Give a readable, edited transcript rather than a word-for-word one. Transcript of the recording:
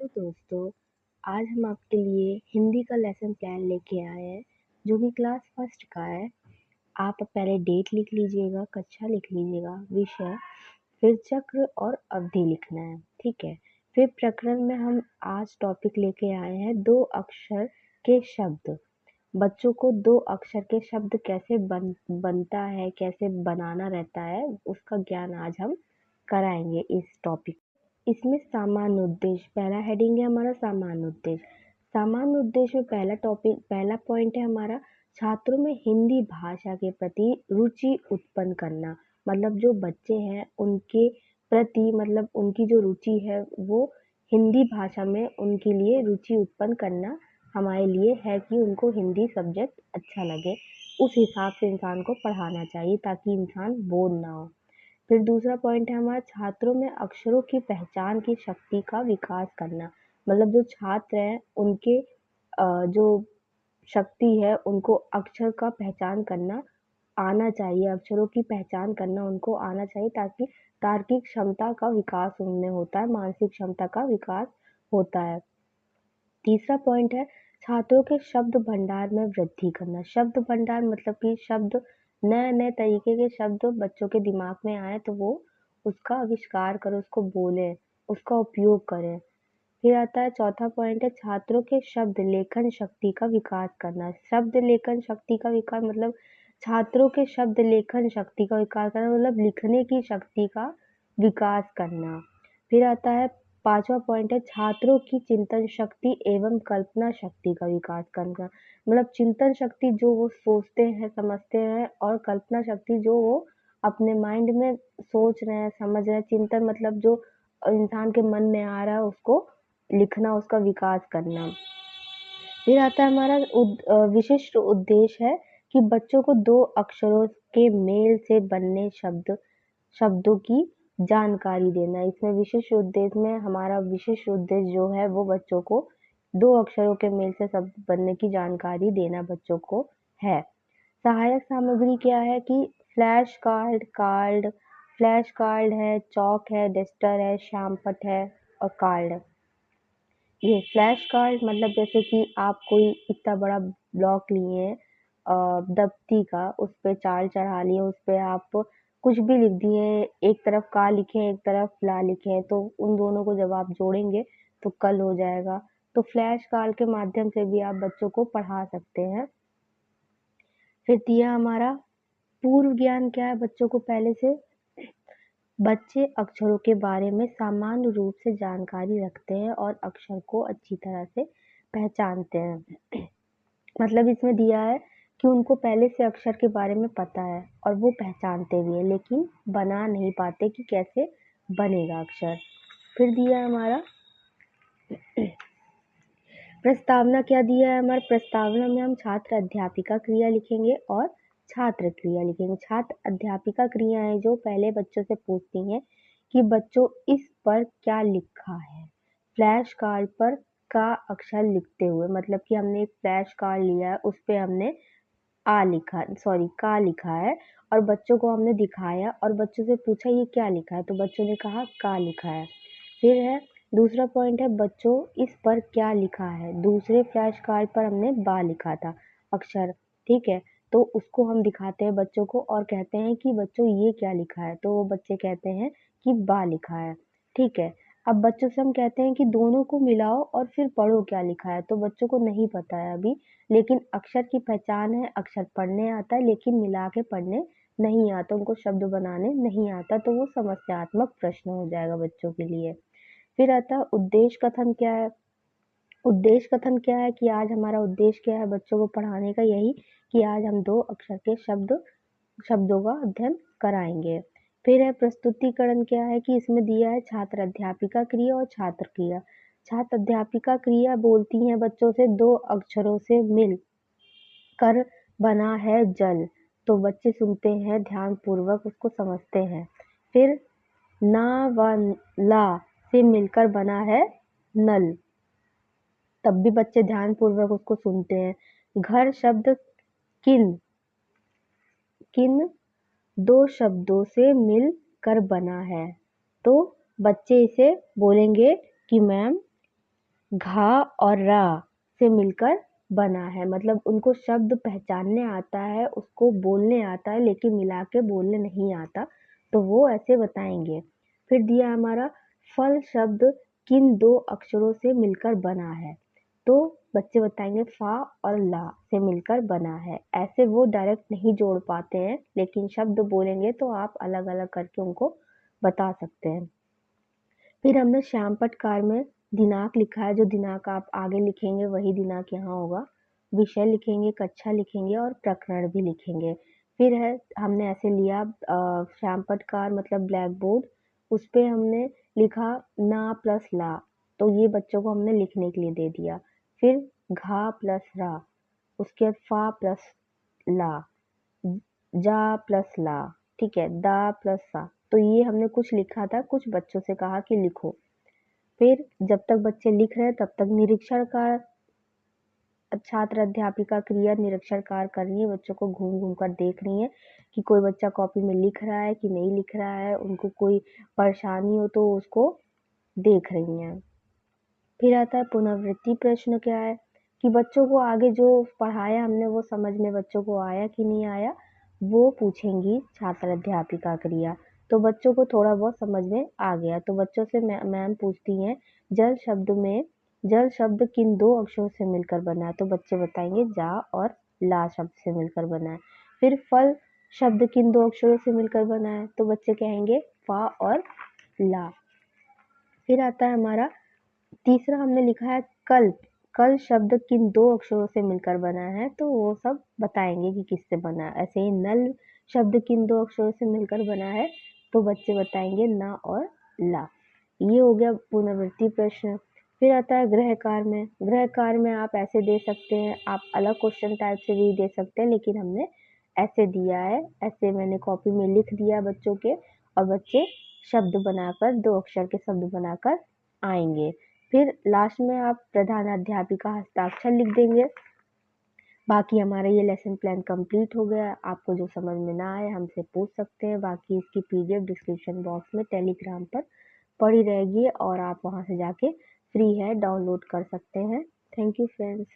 तो दोस्तों, आज हम आपके लिए हिंदी का लेसन प्लान लेके आए हैं, जो कि क्लास फर्स्ट का है। आप पहले डेट लिख लीजिएगा, कक्षा लिख लीजिएगा, विषय, फिर चक्र और अवधि लिखना है, ठीक है। फिर प्रकरण में हम आज टॉपिक लेके आए हैं 2 अक्षर के शब्द। बच्चों को 2 अक्षर के शब्द कैसे बनता है, कैसे बनाना रहता है, उसका ज्ञान आज हम कराएंगे इस टॉपिक। इसमें सामान्य उद्देश्य, पहला हेडिंग है हमारा सामान्य उद्देश्य। सामान्य उद्देश्य में पहला पॉइंट है हमारा छात्रों में हिंदी भाषा के प्रति रुचि उत्पन्न करना। मतलब जो बच्चे हैं उनके प्रति, मतलब उनकी जो रुचि है वो हिंदी भाषा में, उनके लिए रुचि उत्पन्न करना हमारे लिए है कि उनको हिंदी सब्जेक्ट अच्छा लगे। उस हिसाब से इंसान को पढ़ाना चाहिए ताकि इंसान बोर ना हो। फिर दूसरा पॉइंट है हमारा छात्रों में अक्षरों की पहचान की शक्ति का विकास करना। मतलब जो छात्र हैं उनके जो शक्ति है उनको अक्षर का पहचान करना आना चाहिए, अक्षरों की पहचान करना उनको आना चाहिए ताकि तार्किक क्षमता का विकास उनमें होता है, मानसिक क्षमता का विकास होता है। तीसरा पॉइंट है छात्रों के शब्द भंडार में वृद्धि करना। शब्द भंडार मतलब कि शब्द, नए नए तरीके के शब्द बच्चों के दिमाग में आए तो वो उसका आविष्कार करें, उसको बोलें, उसका उपयोग करें। फिर आता है चौथा पॉइंट है छात्रों के शब्द लेखन शक्ति का विकास करना। शब्द लेखन शक्ति का विकास मतलब छात्रों के शब्द लेखन शक्ति का विकास करना, मतलब लिखने की शक्ति का विकास करना। फिर आता है पांचवा पॉइंट है छात्रों की चिंतन शक्ति एवं कल्पना शक्ति का विकास करना। मतलब चिंतन शक्ति जो वो सोचते हैं, समझते हैं, और कल्पना शक्ति जो वो अपने माइंड में सोच रहे हैं, समझ रहे हैं। चिंतन मतलब जो इंसान के मन में आ रहा है उसको लिखना, उसका विकास करना। फिर आता है हमारा विशिष्ट उद्देश्य है कि बच्चों को 2 अक्षरों के मेल से बनने शब्दों की जानकारी देना। इसमें विशिष्ट उद्देश्य में हमारा विशिष्ट उद्देश्य जो है वो बच्चों को 2 अक्षरों के मेल से शब्द बनने की जानकारी देना बच्चों को है। सहायक सामग्री क्या है कि फ्लैश कार्ड है, चॉक है, डस्टर है, श्यामपट्ट है और कार्ड है। ये फ्लैश कार्ड मतलब जैसे कि आप कोई इतना बड़ा ब्लॉक लिए हैं दफ्ती का, उस पे चार्ट चढ़ा लिए, उस पे आप कुछ भी लिख दिए, एक तरफ का लिखे एक तरफ ला लिखे, तो उन दोनों को जब आप जोड़ेंगे तो कल हो जाएगा। तो फ्लैश कार्ड के माध्यम से भी आप बच्चों को पढ़ा सकते हैं। फिर दिया हमारा पूर्व ज्ञान क्या है बच्चों को पहले से। बच्चे अक्षरों के बारे में सामान्य रूप से जानकारी रखते हैं और अक्षर को अच्छी तरह से पहचानते हैं। मतलब इसमें दिया है कि उनको पहले से अक्षर के बारे में पता है और वो पहचानते भी हैं, लेकिन बना नहीं पाते कि कैसे बनेगा अक्षर। फिर दिया है हमारा प्रस्तावना। क्या दिया है हमारे प्रस्तावना में हम छात्र अध्यापिका क्रिया लिखेंगे और छात्र क्रिया लिखेंगे। छात्र अध्यापिका क्रिया है जो पहले बच्चों से पूछती हैं कि बच्चों इस पर क्या लिखा है। फ्लैश कार्ड पर का अक्षर लिखते हुए, मतलब कि हमने एक फ्लैश कार्ड लिया है, उस पे हमने का लिखा है और बच्चों को हमने दिखाया और बच्चों से पूछा ये क्या लिखा है, तो बच्चों ने कहा का लिखा है। फिर है दूसरा पॉइंट है बच्चों इस पर क्या लिखा है। दूसरे फ्लैश कार्ड पर हमने बा लिखा था अक्षर, ठीक है। तो उसको हम दिखाते हैं बच्चों को और कहते हैं कि बच्चों ये क्या लिखा है, तो वो बच्चे कहते हैं कि बा लिखा है, ठीक है। अब बच्चों से हम कहते हैं कि दोनों को मिलाओ और फिर पढ़ो क्या लिखा है, तो बच्चों को नहीं पता है अभी, लेकिन अक्षर की पहचान है, अक्षर पढ़ने आता है लेकिन मिला के पढ़ने नहीं आता, उनको शब्द बनाने नहीं आता, तो वो समस्यात्मक प्रश्न हो जाएगा बच्चों के लिए। फिर आता है उद्देश्य कथन। क्या है उद्देश्य कथन? क्या है कि आज हमारा उद्देश्य क्या है बच्चों को पढ़ाने का, यही कि आज हम 2 अक्षर के शब्दों का अध्ययन कराएंगे। फिर है प्रस्तुतिकरण। क्या है कि इसमें दिया है छात्र अध्यापिका क्रिया और छात्र क्रिया। छात्र अध्यापिका क्रिया बोलती हैं बच्चों से 2 अक्षरों से मिल कर बना है जल, तो बच्चे सुनते हैं ध्यान पूर्वक, उसको समझते हैं। फिर ना व ला से मिलकर बना है नल, तब भी बच्चे ध्यान पूर्वक उसको सुनते हैं। घर शब्द किन किन 2 शब्दों से मिल कर बना है, तो बच्चे इसे बोलेंगे कि मैम घा और रा से मिलकर बना है, मतलब उनको शब्द पहचानने आता है, उसको बोलने आता है, लेकिन मिला के बोलने नहीं आता, तो वो ऐसे बताएंगे। फिर दिया हमारा फल शब्द किन दो अक्षरों से मिलकर बना है, तो बच्चे बताएंगे फा और ला से मिलकर बना है। ऐसे वो डायरेक्ट नहीं जोड़ पाते हैं, लेकिन शब्द बोलेंगे तो आप अलग अलग करके उनको बता सकते हैं। फिर हमने श्याम पटकार में दिनांक लिखा है, जो दिनांक आप आगे लिखेंगे वही दिनांक यहाँ होगा। विषय लिखेंगे, कक्षा लिखेंगे और प्रकरण भी लिखेंगे। फिर है हमने ऐसे लिया श्याम पटकार मतलब ब्लैक बोर्ड, उस पे हमने लिखा ना प्लस ला, तो ये बच्चों को हमने लिखने के लिए दे दिया। फिर घा प्लस रा, उसके बाद फा प्लस ला, जा प्लस ला, ठीक है, दा प्लस सा। तो ये हमने कुछ लिखा था, कुछ बच्चों से कहा कि लिखो। फिर जब तक बच्चे लिख रहे हैं तब तक निरीक्षण का छात्र अध्यापिका क्रिया निरीक्षण कार्य कर रही है, बच्चों को घूम घूम कर देख रही है कि कोई बच्चा कॉपी में लिख रहा है कि नहीं लिख रहा है, उनको कोई परेशानी हो तो उसको देख रही हैं। फिर आता है पुनरावृत्ति प्रश्न, क्या है कि बच्चों को आगे जो पढ़ाया हमने वो समझ में बच्चों को आया कि नहीं आया, वो पूछेंगी छात्र अध्यापिका क्रिया। तो बच्चों को थोड़ा बहुत समझ में आ गया तो बच्चों से मैम पूछती हैं जल शब्द किन दो अक्षरों से मिलकर बना है, तो बच्चे बताएंगे जा और ला शब्द से मिलकर बना है। फिर फल शब्द किन दो अक्षरों से मिलकर बना है, तो बच्चे कहेंगे फा और ला। फिर आता है हमारा तीसरा, हमने लिखा है कल। कल शब्द किन दो अक्षरों से मिलकर बना है, तो वो सब बताएंगे कि किससे बना है। ऐसे ही नल शब्द किन दो अक्षरों से मिलकर बना है, तो बच्चे बताएंगे न और ला। ये हो गया पुनरावृत्ति प्रश्न। फिर आता है गृह कार्य में। गृह कार्य में आप ऐसे दे सकते हैं, आप अलग क्वेश्चन टाइप से भी दे सकते हैं, लेकिन हमने ऐसे दिया है, ऐसे मैंने कॉपी में लिख दिया बच्चों के, और बच्चे शब्द बनाकर दो अक्षर के शब्द बनाकर आएंगे। फिर लास्ट में आप प्रधानाध्यापिका हस्ताक्षर लिख देंगे। बाकी हमारा ये लेसन प्लान कंप्लीट हो गया। आपको जो समझ में ना आए हमसे पूछ सकते हैं, बाकी इसकी पीडीएफ डिस्क्रिप्शन बॉक्स में टेलीग्राम पर पड़ी रहेगी और आप वहाँ से जाके फ्री है डाउनलोड कर सकते हैं। Thank you friends.